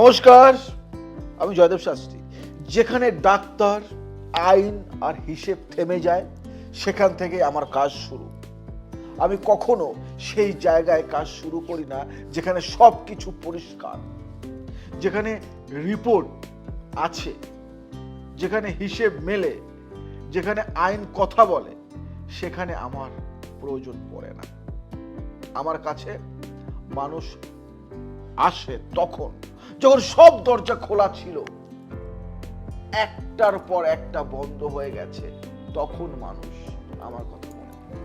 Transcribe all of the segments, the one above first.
নমস্কার, আমি জয়দেব শাস্ত্রী। যেখানে ডাক্তার, আইন আর হিসেব থেমে যায়, সেখান থেকে আমার কাজ শুরু। আমি কখনো সেই জায়গায় কাজ শুরু করি না যেখানে সব কিছু পরিষ্কার, যেখানে রিপোর্ট আছে, যেখানে হিসেব মেলে, যেখানে আইন কথা বলে। সেখানে আমার প্রয়োজন পড়ে না। আমার কাছে মানুষ আসে তখন যখন সব দরজা খোলা ছিল, একটার পর একটা বন্ধ হয়ে গেছে, তখন মানুষ আমার কথা মনে করে।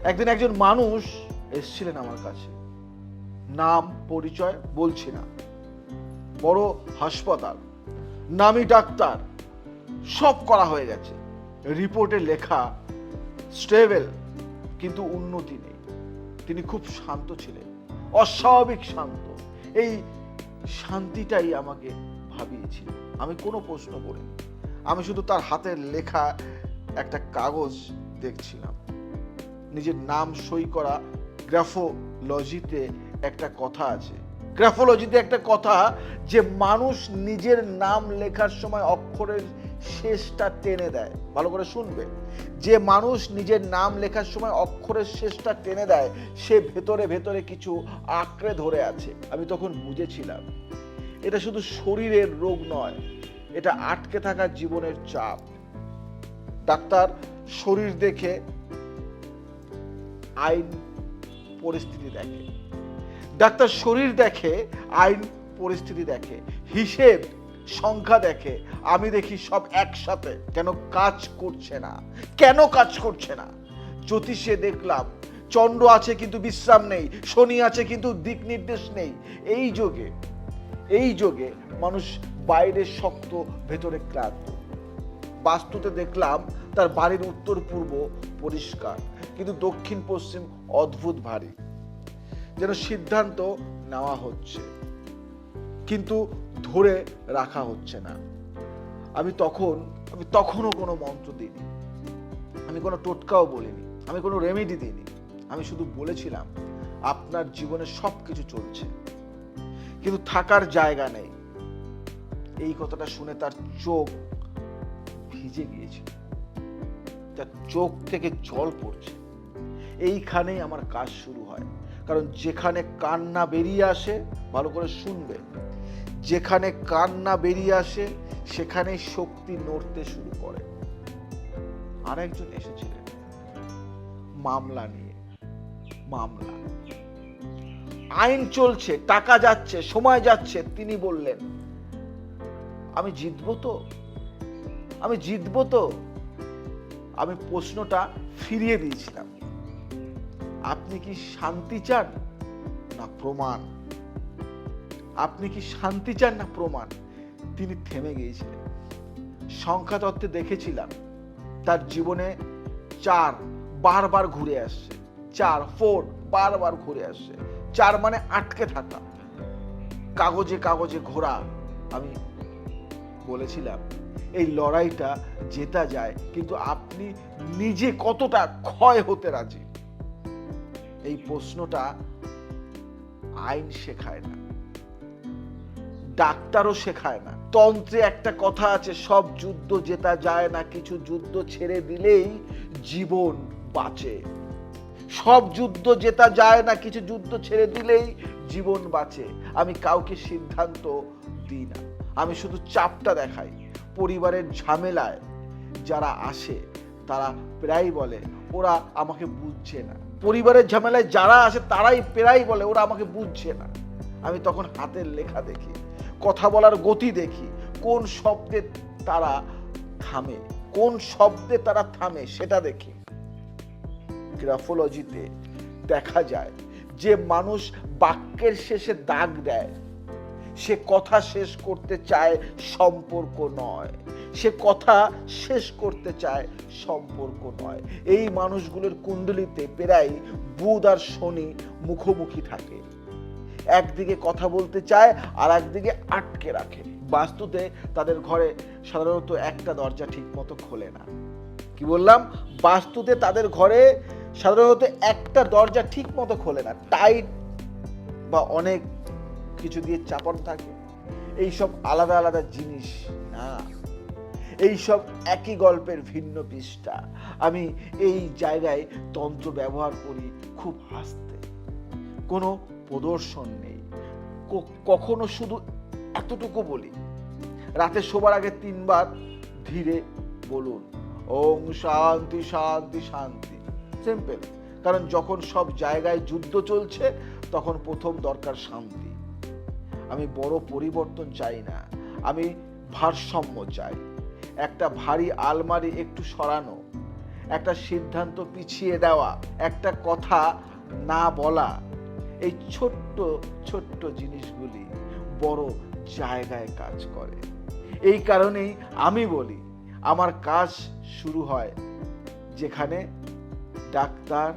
একদিন একজন মানুষ এসেছিলেন আমার কাছে, নাম পরিচয় বলছি না, বড় হাসপাতাল, নামি ডাক্তার, সব করা হয়ে গেছে, রিপোর্টে লেখা স্টেবল, কিন্তু উন্নতি নেই। তিনি খুব শান্ত ছিলেন, অস্বাভাবিক শান্ত। এই শান্তিটাই আমাকে ভাবিয়েছিল। আমি কোনো প্রশ্ন করিনি, আমি শুধু তার হাতের লেখা একটা কাগজ দেখছিলাম। নিজের নাম সই করা গ্রাফোলজিতে একটা কথা আছে, গ্রাফোলজিতে একটা কথা, যে মানুষ নিজের নাম লেখার সময় অক্ষরের শেষটা টেনে দেয়। ভালো করে শুনবে, যে মানুষ নিজের নাম লেখার সময় অক্ষরের শেষটা টেনে দেয়, সে ভেতরে ভেতরে কিছু আঁকড়ে ধরে আছে। আমি তখন বুঝেছিলাম এটা শুধু শরীরের রোগ নয়, এটা আটকে থাকা জীবনের চাপ। ডাক্তার শরীর দেখে, আইন পরিস্থিতি দেখে। ডাক্তার শরীর দেখে, আইন পরিস্থিতি দেখে, হিসেব সংখ্যা দেখে। আমি দেখি সব একসাথে। কেন কাজ করছে না? কেন কাজ করছে না? জ্যোতিষে দেখলাম চন্দ্র আছে কিন্তু বিশ্রাম নেই, শনি আছে কিন্তু দিক নির্দেশ নেই। এই যোগে মানুষ বাইরে শক্ত, ভেতরে ক্লান্ত। বাস্তুতে দেখলাম তার বাড়ির উত্তর পূর্ব পরিষ্কার, কিন্তু দক্ষিণ পশ্চিম অদ্ভুত ভারী। যেন সিদ্ধান্ত নেওয়া হচ্ছে কিন্তু ধরে রাখা হচ্ছে না। আমি তখনও কোনো মন্ত্র দিইনি, আমি কোনো টোটকাও বলিনি, আমি কোনো রেমেডি দিইনি। আমি শুধু বলেছিলাম, আপনার জীবনে সবকিছু চলছে কিন্তু থাকার জায়গা নেই। এই কথাটা শুনে তার চোখ ভিজে গিয়েছিল, তার চোখ থেকে জল পড়ছে। এইখানেই আমার কাজ শুরু হয়। কারণ যেখানে কান্না বেরিয়ে আসে, ভালো করে শুনবে, যেখানে কান্না বেরিয়ে আসে সেখানে শক্তি নড়তে শুরু করে। আরেকজন এসেছিলেন মামলা নিয়ে। মামলা, আইন চলছে, টাকা যাচ্ছে, সময় যাচ্ছে। তিনি বললেন, আমি জিতবো তো? আমি প্রশ্নটা ফিরিয়ে দিয়েছিলাম, আপনি কি শান্তি চান না প্রমাণ? তিনি থেমে গিয়েছিলেন। সংখ্যা তত্ত্বে দেখেছিলাম তার জীবনে 4 বারবার ঘুরে আসছে, 4 বারবার ঘুরে আসছে। 4 মানে আটকে থাকা, কাগজে কাগজে ঘোরা। আমি বলেছিলাম, এই লড়াইটা জেতা যায়, কিন্তু আপনি নিজে কতটা ক্ষয় হতে রাজি? এই প্রশ্নটা আইন শেখায় না, ডাক্তারও শেখায় না। তন্ত্রে একটা কথা আছে, সব যুদ্ধ জেতা যায় না, কিছু যুদ্ধ ছেড়ে দিলেই জীবন বাঁচে। সব যুদ্ধ জেতা যায় না, কিছু যুদ্ধ ছেড়ে দিলেই জীবন বাঁচে। আমি কাউকে সিদ্ধান্ত দিই না, আমি শুধু চাপটা দেখাই। পরিবারের ঝামেলায় যারা আসে তারা প্রায় বলে ওরা আমাকে বুঝছে না। পরিবারের ঝামেলায় যারা আসে তারাই প্রায় বলে ওরা আমাকে বুঝছে না। আমি তখন হাতের লেখা দেখি, কথা বলার গতি দেখি, কোন শব্দে তারা থামে সেটা দেখি। গ্রাফোলজিতে দেখা যায় যে মানুষ বাক্যের শেষে দাগ দেয়, সে কথা শেষ করতে চায়, সম্পর্ক নয়। এই মানুষগুলোর কুণ্ডলিতে প্রায় বুধ আর শনি মুখোমুখি থাকে। একদিকে কথা বলতে চায় আর একদিকে আটকে রাখে। বাস্তুতে তাদের ঘরে সাধারণত একটা দরজা ঠিক মতো খোলে না। কি বললাম? বাস্তুতে তাদের ঘরে সাধারণত একটা দরজা ঠিক মতো খোলে না, টাইট বা অনেক কিছু দিয়ে চাপানো থাকে। এইসব আলাদা আলাদা জিনিস না, এইসব একই গল্পের ভিন্ন পৃষ্ঠা। আমি এই জায়গায় তন্ত্র ব্যবহার করি খুব আস্তে, কোনো প্রদর্শন নেই, কখনো শুধু এতটুকু বলি, রাতে শোবার আগে 3 বার ধীরে বলুন, ওম শান্তি শান্তি শান্তি। সিম্পল। কারণ যখন সব জায়গায় যুদ্ধ চলছে তখন প্রথম দরকার শান্তি। আমি বড় পরিবর্তন চাই না, আমি ভারসাম্য চাই। একটা ভারী আলমারি একটু সরানো, একটা সিদ্ধান্ত পিছিয়ে দেওয়া, একটা কথা না বলা, এই ছোট্ট ছোট্ট জিনিসগুলি বড় জায়গায় কাজ করে। এই কারণেই আমি বলি আমার কাজ শুরু হয় যেখানে ডাক্তার,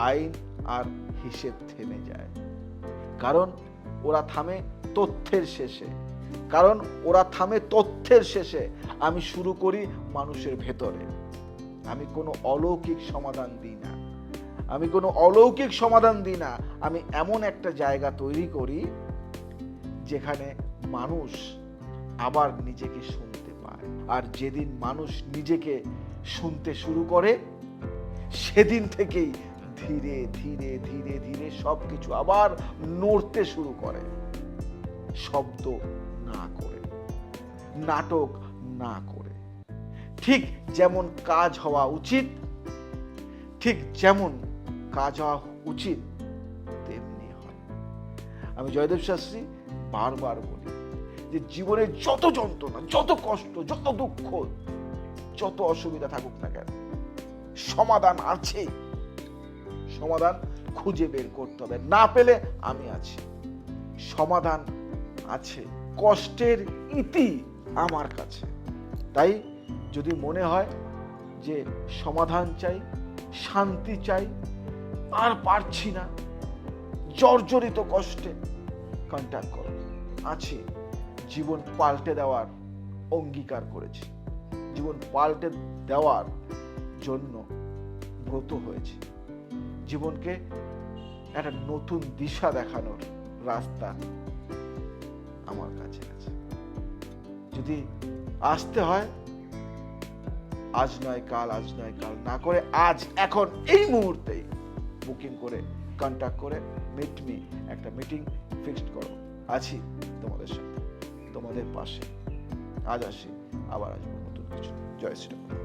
আইন আর হিসেব থেমে যায়। কারণ ওরা থামে তথ্যের শেষে, আমি শুরু করি মানুষের ভেতরে। আমি কোনো অলৌকিক সমাধান দিই না, আমি এমন একটা জায়গা তৈরি করি যেখানে মানুষ আবার নিজেকে শুনতে পায়। আর যেদিন মানুষ নিজেকে শুনতে শুরু করে সেদিন থেকেই ধীরে ধীরে ধীরে ধীরে সবকিছু আবার নড়তে শুরু করে। শব্দ না করে, নাটক না করে, ঠিক যেমন কাজ হওয়া উচিত তেমনি হয়। আমি জয়দেব শাস্ত্রী বারবার বলি যে জীবনের যত যন্ত্রণা, যত কষ্ট, যত দুঃখ, যত অসুবিধা থাকুক না কেন, সমাধান আছে। সমাধান খুঁজে বের করতে হবে, না পেলে আমি আছি। সমাধান আছে, কষ্টের ইতি আমার কাছে। তাই যদি মনে হয় যে সমাধান চাই, শান্তি চাই, আর পারছি না, জর্জরিত কষ্টে, কন্ট্যাক্ট করো, আছি। জীবন পাল্টে দেওয়ার অঙ্গীকার করেছি, জীবন পাল্টে দেওয়ার জন্য ব্রত হয়েছে। জীবনকে একটা নতুন দিশা দেখানোর রাস্তা আমার কাছে আছে। যদি আসতে হয় আজ নয় কাল না করে আজ, এখন, এই মুহূর্তেই বুকিং করে, কন্ট্যাক্ট করে, মিট মি, একটা মিটিং ফিক্সড করো। আছি তোমাদের সাথে, তোমাদের পাশে। আজ আসি, আবার আসবো নতুন কিছু। জয় শ্রীরাম।